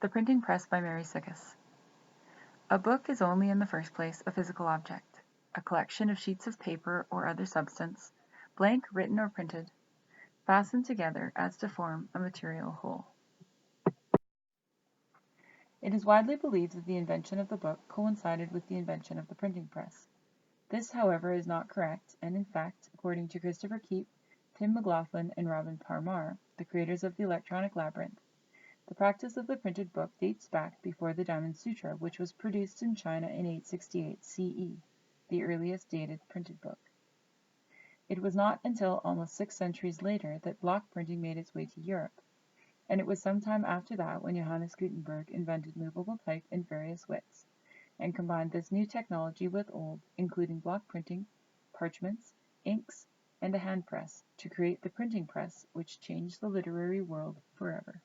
The Printing Press by Mary Sickes. A book is only in the first place a physical object, a collection of sheets of paper or other substance, blank, written, or printed, fastened together as to form a material whole. It is widely believed that the invention of the book coincided with the invention of the printing press. This, however, is not correct, and in fact, according to Christopher Keep, Tim McLaughlin, and Robin Parmar, the creators of the Electronic Labyrinth, the practice of the printed book dates back before the Diamond Sutra, which was produced in China in 868 CE, the earliest dated printed book. It was not until almost 6 centuries later that block printing made its way to Europe, and it was some time after that when Johannes Gutenberg invented movable type in various widths, and combined this new technology with old, including block printing, parchments, inks, and a hand press, to create the printing press, which changed the literary world forever.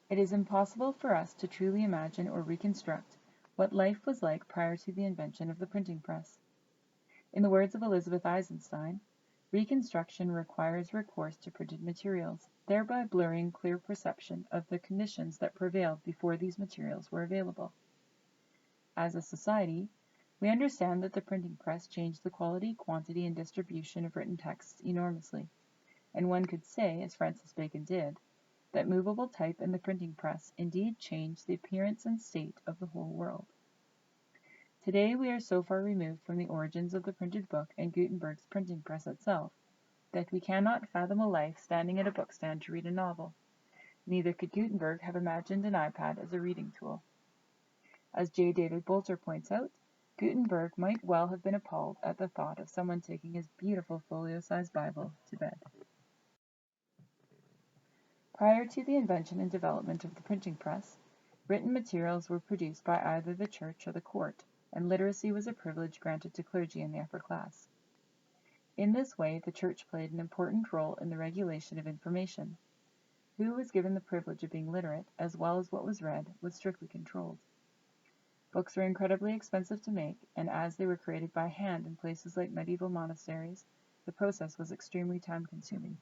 It is impossible for us to truly imagine or reconstruct what life was like prior to the invention of the printing press. In the words of Elizabeth Eisenstein, reconstruction requires recourse to printed materials, thereby blurring clear perception of the conditions that prevailed before these materials were available. As a society, we understand that the printing press changed the quality, quantity, and distribution of written texts enormously, and one could say, as Francis Bacon did, that movable type and the printing press indeed changed the appearance and state of the whole world. Today we are so far removed from the origins of the printed book and Gutenberg's printing press itself, that we cannot fathom a life standing at a bookstand to read a novel. Neither could Gutenberg have imagined an iPad as a reading tool. As J. David Bolter points out, Gutenberg might well have been appalled at the thought of someone taking his beautiful folio-sized Bible to bed. Prior to the invention and development of the printing press, written materials were produced by either the church or the court, and literacy was a privilege granted to clergy in the upper class. In this way, the church played an important role in the regulation of information. Who was given the privilege of being literate, as well as what was read, was strictly controlled. Books were incredibly expensive to make, and as they were created by hand in places like medieval monasteries, the process was extremely time-consuming.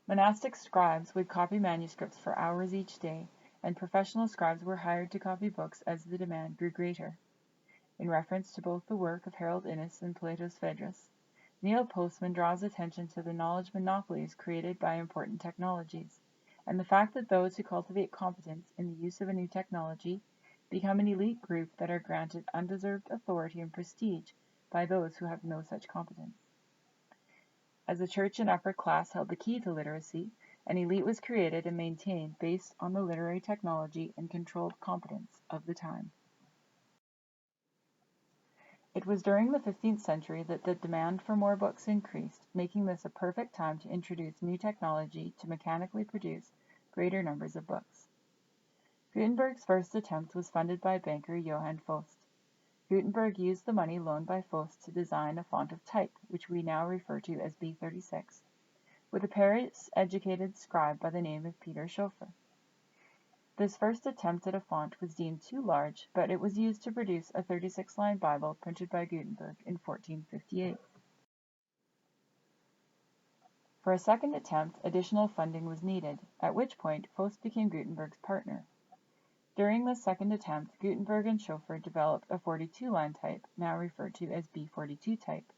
Monastic scribes would copy manuscripts for hours each day, and professional scribes were hired to copy books as the demand grew greater. In reference to both the work of Harold Innis and Plato's Phaedrus, Neil Postman draws attention to the knowledge monopolies created by important technologies, and the fact that those who cultivate competence in the use of a new technology become an elite group that are granted undeserved authority and prestige by those who have no such competence. As the church and upper class held the key to literacy, an elite was created and maintained based on the literary technology and controlled competence of the time. It was during the 15th century that the demand for more books increased, making this a perfect time to introduce new technology to mechanically produce greater numbers of books. Gutenberg's first attempt was funded by banker Johann Faust. Gutenberg used the money loaned by Faust to design a font of type, which we now refer to as B36, with a Paris-educated scribe by the name of Peter Schoeffer. This first attempt at a font was deemed too large, but it was used to produce a 36-line Bible printed by Gutenberg in 1458. For a second attempt, additional funding was needed, at which point Faust became Gutenberg's partner. During this second attempt, Gutenberg and Schoeffer developed a 42-line type, now referred to as B42 type,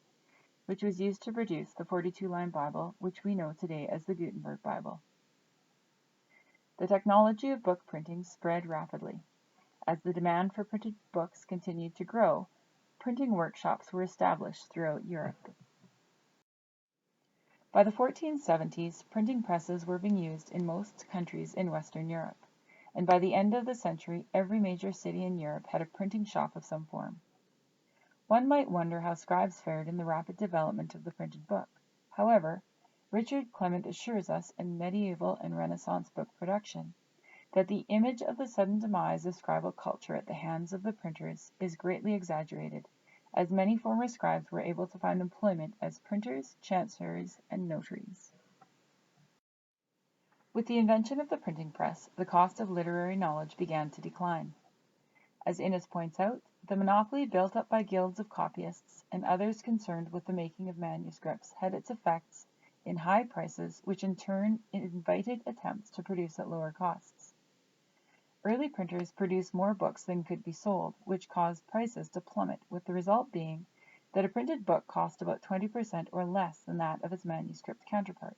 which was used to produce the 42-line Bible, which we know today as the Gutenberg Bible. The technology of book printing spread rapidly. As the demand for printed books continued to grow, printing workshops were established throughout Europe. By the 1470s, printing presses were being used in most countries in Western Europe, and by the end of the century, every major city in Europe had a printing shop of some form. One might wonder how scribes fared in the rapid development of the printed book. However, Richard Clement assures us in Medieval and Renaissance book production that the image of the sudden demise of scribal culture at the hands of the printers is greatly exaggerated, as many former scribes were able to find employment as printers, chanceries, and notaries. With the invention of the printing press, the cost of literary knowledge began to decline. As Innis points out, the monopoly built up by guilds of copyists and others concerned with the making of manuscripts had its effects in high prices, which in turn invited attempts to produce at lower costs. Early printers produced more books than could be sold, which caused prices to plummet, with the result being that a printed book cost about 20% or less than that of its manuscript counterpart.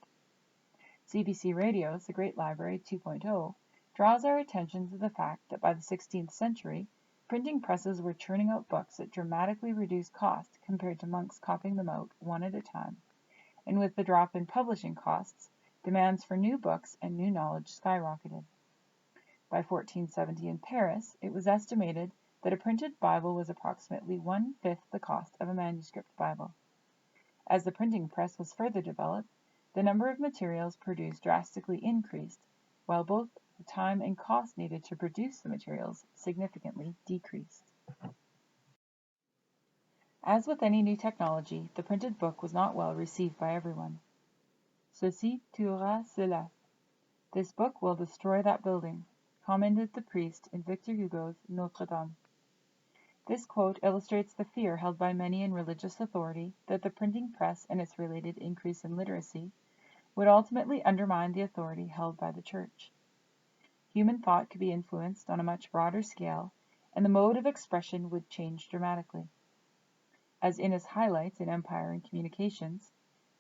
CBC Radio's The Great Library 2.0 draws our attention to the fact that by the 16th century, printing presses were churning out books at dramatically reduced cost compared to monks copying them out one at a time, and with the drop in publishing costs, demands for new books and new knowledge skyrocketed. By 1470 in Paris, it was estimated that a printed Bible was approximately 1/5 the cost of a manuscript Bible. As the printing press was further developed, the number of materials produced drastically increased, while both the time and cost needed to produce the materials significantly decreased. As with any new technology, the printed book was not well received by everyone. Ceci tuera cela. This book will destroy that building, commented the priest in Victor Hugo's Notre Dame. This quote illustrates the fear held by many in religious authority that the printing press and its related increase in literacy would ultimately undermine the authority held by the Church. Human thought could be influenced on a much broader scale, and the mode of expression would change dramatically. As Innes highlights in Empire and Communications,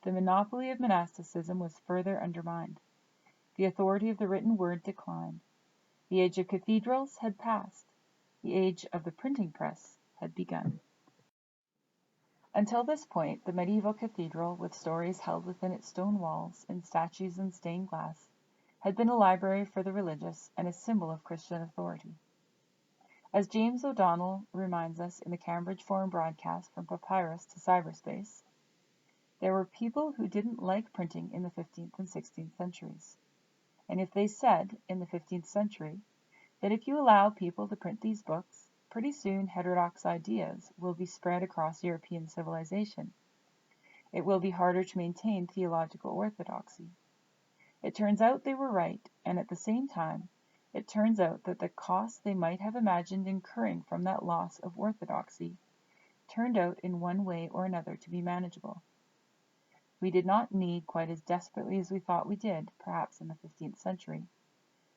the monopoly of monasticism was further undermined. The authority of the written word declined. The age of cathedrals had passed. The age of the printing press had begun. Until this point, the medieval cathedral, with stories held within its stone walls and statues in stained glass, had been a library for the religious and a symbol of Christian authority. As James O'Donnell reminds us in the Cambridge Foreign Broadcast from Papyrus to Cyberspace, there were people who didn't like printing in the 15th and 16th centuries. And if they said, in the 15th century, that if you allow people to print these books, pretty soon heterodox ideas will be spread across European civilization. It will be harder to maintain theological orthodoxy. It turns out they were right, and at the same time, it turns out that the costs they might have imagined incurring from that loss of orthodoxy turned out in one way or another to be manageable. We did not need quite as desperately as we thought we did, perhaps in the 15th century,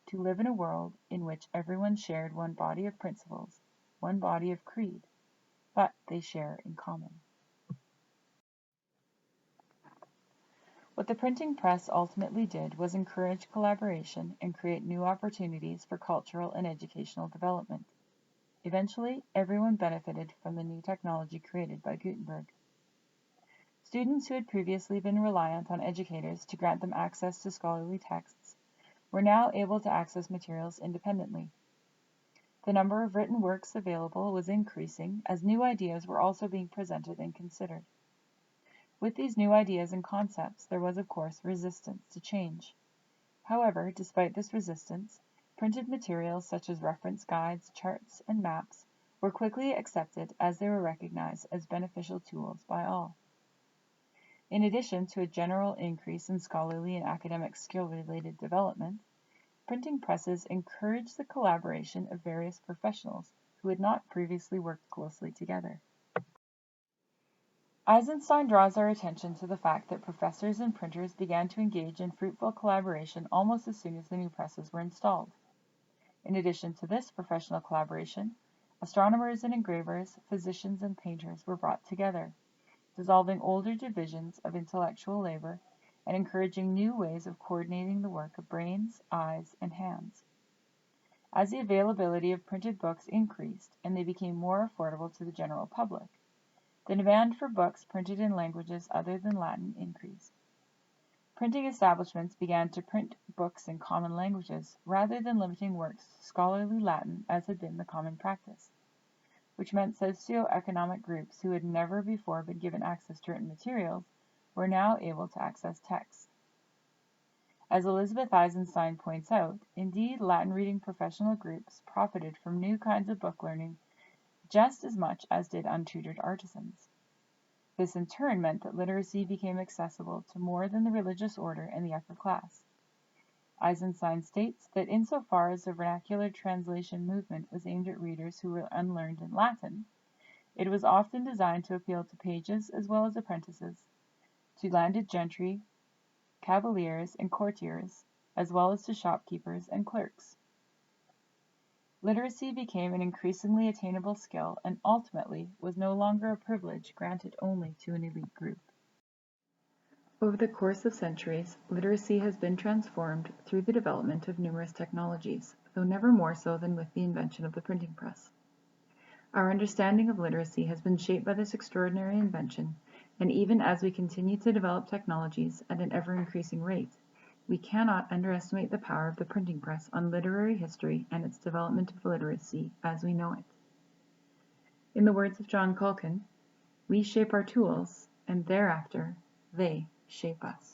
to live in a world in which everyone shared one body of principles, one body of creed, but they share in common. What the printing press ultimately did was encourage collaboration and create new opportunities for cultural and educational development. Eventually, everyone benefited from the new technology created by Gutenberg. Students who had previously been reliant on educators to grant them access to scholarly texts were now able to access materials independently. The number of written works available was increasing as new ideas were also being presented and considered. With these new ideas and concepts, there was of course resistance to change. However, despite this resistance, printed materials such as reference guides, charts, and maps were quickly accepted as they were recognized as beneficial tools by all. In addition to a general increase in scholarly and academic skill-related development, printing presses encouraged the collaboration of various professionals who had not previously worked closely together. Eisenstein draws our attention to the fact that professors and printers began to engage in fruitful collaboration almost as soon as the new presses were installed. In addition to this professional collaboration, astronomers and engravers, physicians and painters were brought together, dissolving older divisions of intellectual labor and encouraging new ways of coordinating the work of brains, eyes, and hands. As the availability of printed books increased and they became more affordable to the general public, the demand for books printed in languages other than Latin increased. Printing establishments began to print books in common languages rather than limiting works to scholarly Latin as had been the common practice, which meant socio-economic groups who had never before been given access to written materials were now able to access text. As Elizabeth Eisenstein points out, indeed Latin-reading professional groups profited from new kinds of book learning just as much as did untutored artisans. This in turn meant that literacy became accessible to more than the religious order and the upper class. Eisenstein states that insofar as the vernacular translation movement was aimed at readers who were unlearned in Latin, it was often designed to appeal to pages as well as apprentices, to landed gentry, cavaliers and courtiers, as well as to shopkeepers and clerks. Literacy became an increasingly attainable skill and ultimately was no longer a privilege granted only to an elite group. Over the course of centuries, literacy has been transformed through the development of numerous technologies, though never more so than with the invention of the printing press. Our understanding of literacy has been shaped by this extraordinary invention, and even as we continue to develop technologies at an ever-increasing rate, we cannot underestimate the power of the printing press on literary history and its development of literacy as we know it. In the words of John Culkin, "We shape our tools, and thereafter they shape us."